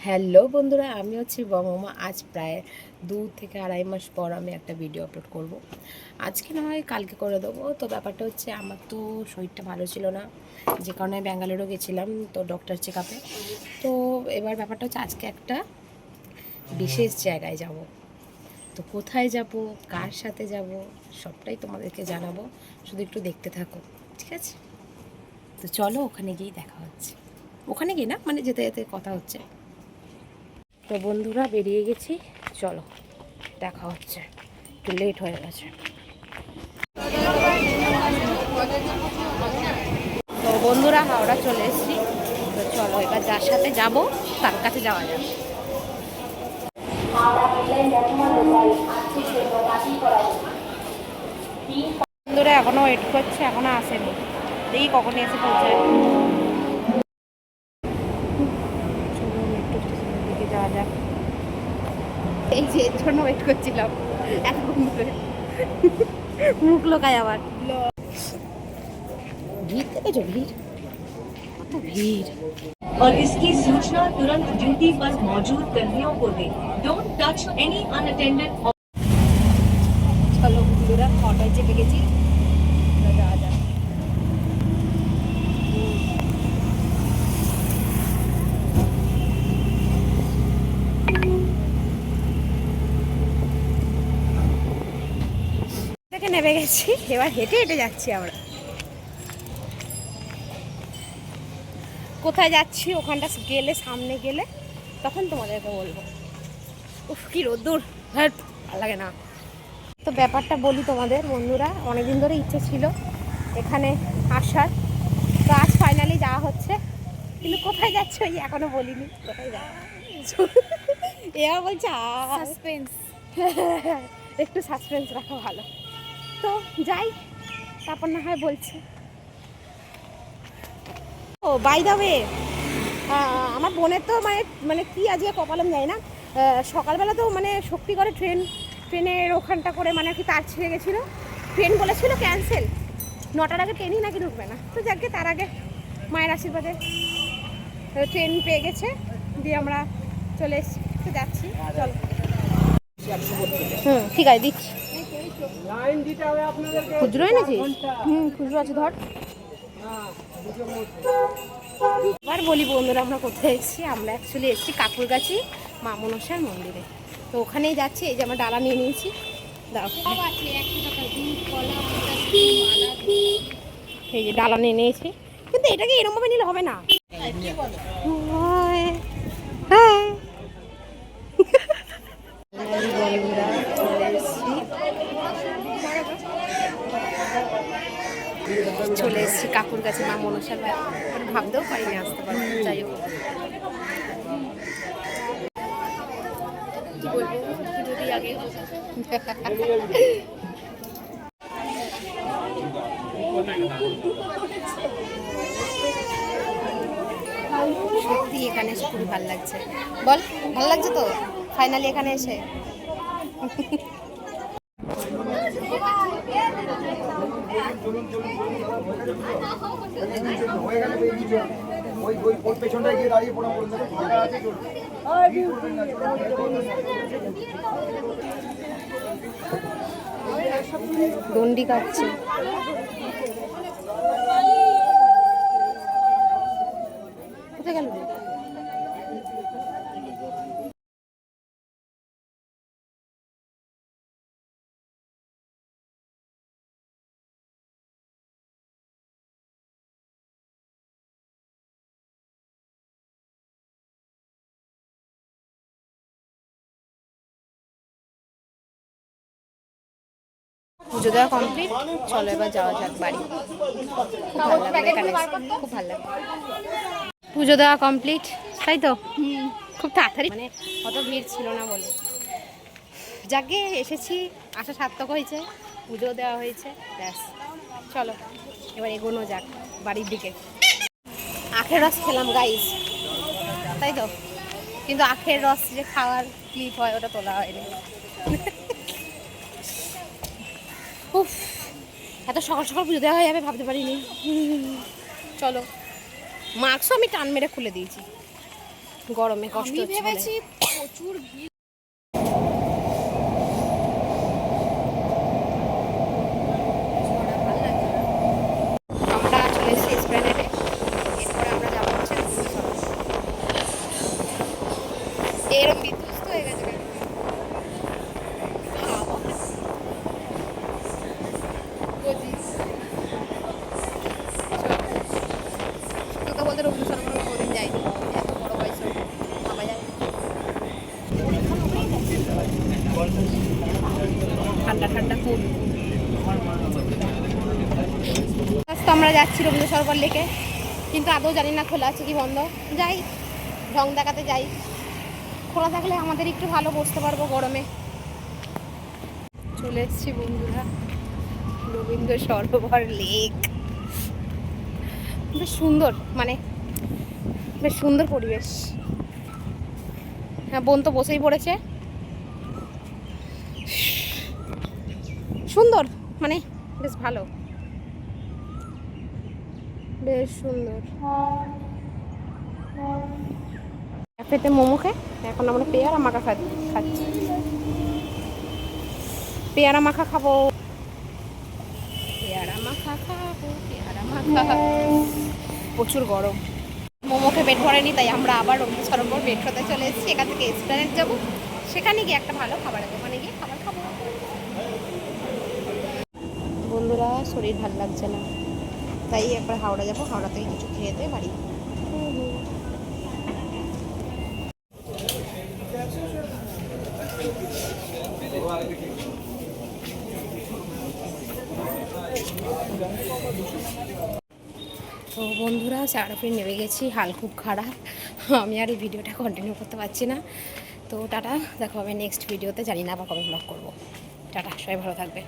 Hello বন্ধুরা, আমি হচ্ছি বঙ্গমা। আজ প্রায় 2 থেকে আড়াই মাস পর আমি একটা ভিডিও আপলোড করব। আজকে না হয় কালকে করে দেবো। তো ব্যাপারটা হচ্ছে, আমার তো শরীরটা ভালো ছিল না, যে কারণে ব্যাঙ্গালোরও গেছিলাম তো ডক্টর চেক আপে। তো এবার ব্যাপারটা হচ্ছে, আজকে একটা বিশেষ জায়গায় যাব। তো কোথায় যাব, কার সাথে যাব, সবটাই তোমাদেরকে জানাবো। শুধু একটু দেখতে থাকো, ঠিক আছে? তো চলো, ওখানে গিয়েই দেখা হচ্ছে। ওখানে গিয়ে না, মানে যেতে যেতে কথা হচ্ছে। তো বন্ধুরা, বেরিয়ে গেছি, চলো দেখা হচ্ছে। একটু লেট হয়ে গেছে। তো বন্ধুরা, হাওড়া চলে এসেছি। তো চলো এবার যার সাথে যাব তার কাছে যাওয়া যাবে। বন্ধুরা এখনো ওয়েট করছে, এখনো আসেনি। দেখি কখন এসে পৌঁছায়। চলো মেট্রো স্টেশনের দিকে যাওয়া যাক। এই যে এর জন্য ওয়েট করছিলাম এতক্ষণ ধরে। মুখ লোকায় আবার। ভিড় দেখেছো? ভিড়, কত ভিড়। और इसकी सूचना तुरंत ड्यूटी पर मौजूद कर्मियों को दें। Don't touch any unattended. চলো বন্ধুরা, অটোয় চেপে গেছি, যাওয়া যাক। থেকে নেমে গেছি, এবার হেঁটে হেঁটে যাচ্ছি আমরা। কোথায় যাচ্ছি ওখানটা গেলে, সামনে গেলে তখন তোমাদেরকে বলবো। উফ, কি রোদ্দুর, হ্যাট, ভালো লাগে না। তো ব্যাপারটা বলি তোমাদের বন্ধুরা, অনেকদিন ধরে ইচ্ছে ছিল এখানে আসার। তো আজ ফাইনালি যাওয়া হচ্ছে, কিন্তু কোথায় যাচ্ছে ওই এখনো বলিনি কোথায় যাওয়া। এবার বলছে সাসপেন্স। একটু সাসপেন্স রাখা ভালো। তো যাই, তারপর না হয় বলছি। ও বাই দ্য ওয়ে, আমার বোনের তো মানে মানে কি আজকে কপালম যায় না। সকালবেলা তো মানে শক্তি করে ট্রেনের ওখানটা করে মানে কি তার ছিঁড়ে গেছিলো। ট্রেন বলেছিল ক্যান্সেল, 9টার আগে ট্রেনই নাকি ঢুকবে না। তো যাকে তার আগে মায়ের আশীর্বাদে ট্রেন পেয়ে গেছে, দিয়ে আমরা চলে এসেছি। তো যাচ্ছি, চলো। ঠিক আছে, দিচ্ছি। খুচরো এনেছিস? খুচরো আছে, ধর। এবার বলি বন্ধুরা, আমরা কোথায় এসেছি। আমরা অ্যাকচুয়ালি এসেছি কাকুরগাছি মা মনসার মন্দিরে। তো ওখানেই যাচ্ছি। এই যে আমরা ডালা নিয়ে নিয়েছি, দাও। এই যে ডালা নিয়ে নিয়েছি, কিন্তু এটাকে এরমভাবে নিলে হবে না। হ্যাঁ, বন্ধুরা চলে এসেছি কাকুর কাছে মা মনসার। ভাবতেও পারিনি আসতে পারবো। যাই হোক, কি বলবো, যদি আগে সত্যি এখানে এসে খুবই ভালো লাগছে। বল, ভালো লাগছে তো ফাইনালি এখানে এসে। দণ্ডি কাটছে। কোথায় গেল? পুজো দেওয়া কমপ্লিট, চলো এবার যাওয়া যাক বাড়ি। খুব ভালো লাগবে এখানে, খুব ভালো লাগবে। পুজো দেওয়া কমপ্লিট, তাই তো? খুব তাড়াতাড়ি, মানে অত ভিড় ছিল না বলে। যাকে এসেছি, আশা সার্থক হয়েছে, পুজো দেওয়া হয়েছে, ব্যাস। চলো এবার এগোনো যাক বাড়ির দিকে। আখের রস খেলাম গাইস, তাই তো? কিন্তু আখের রস যে খাওয়ার ক্লিপ হয়, ওটা তোলা হয়নি। উফ, এত সকাল সকাল পুজো দেওয়া হয়ে যাবে ভাবতে পারিনি। চলো, মাস্কও আমি টান মেরে খুলে দিয়েছি। গরমে কষ্ট আমি হচ্ছে বলে। ভেবেছি প্রচুর ভিড়। আমরা চলে এসেছি এসপ্ল্যানেডে। এরপরে আমরা যাবো হচ্ছে রবীন্দ্র সরোবর। এরকম বিধ্বস্ত হয়ে গেছে কেন? বুঝিস তোকে বলতে রবীন্দ্র সরোবর আমি কোনোদিন যাইনি, এত বড় বয়সে ভাবা যায় না। ঠান্ডা ঠান্ডা ফুল। তো আমরা যাচ্ছি রবীন্দ্র সরোবর লেকে, কিন্তু আদৌ জানি না খোলা আছে কি বন্ধ। যাই, ঢং দেখাতে যাই, খোলা থাকলে আমাদের একটু ভালো বসতে পারবো গরমে। চলে এসেছি বন্ধুরা রবীন্দ্র সরোবর লেক। বেশ সুন্দর, মানে বেশ সুন্দর পরিবেশ। হ্যাঁ, বোন তো বসেই পড়েছে। সুন্দর, মানে বেশ ভালো, বেশ সুন্দর। ক্যাফেতে মোমো খেয়ে এখন আমরা পেয়ারা মাখা খাচ্ছি। পেয়ারা মাখা খাবো, পেয়ারা মাখা খাবো, পেয়ারা মাখা। প্রচুর গরম, মোমোকে পেট ভরেনি, তাই আমরা আবার রবীন্দ্র সরোবর মেট্রোতে চলে এসেছি। এখান থেকে এসপ্ল্যানেড যাবো, সেখানে গিয়ে একটা ভালো খাবারের দোকানে গিয়ে খাবার খাবো। বন্ধুরা শরীর ভালো লাগছে না, তাই একবার হাওড়া যাবো, হাওড়া থেকে কিছু খেয়ে দিয়ে বাড়ি। তো বন্ধুরা চারাপে নেমে গেছি, হাল খুব খারাপ, আমি আর এই ভিডিওটা কন্টিনিউ করতে পারছি না। তো টাটা, দেখা হবে নেক্সট ভিডিওতে, জানি না আবার কবে ব্লগ করবো। টাটা, সবাই ভালো থাকবে।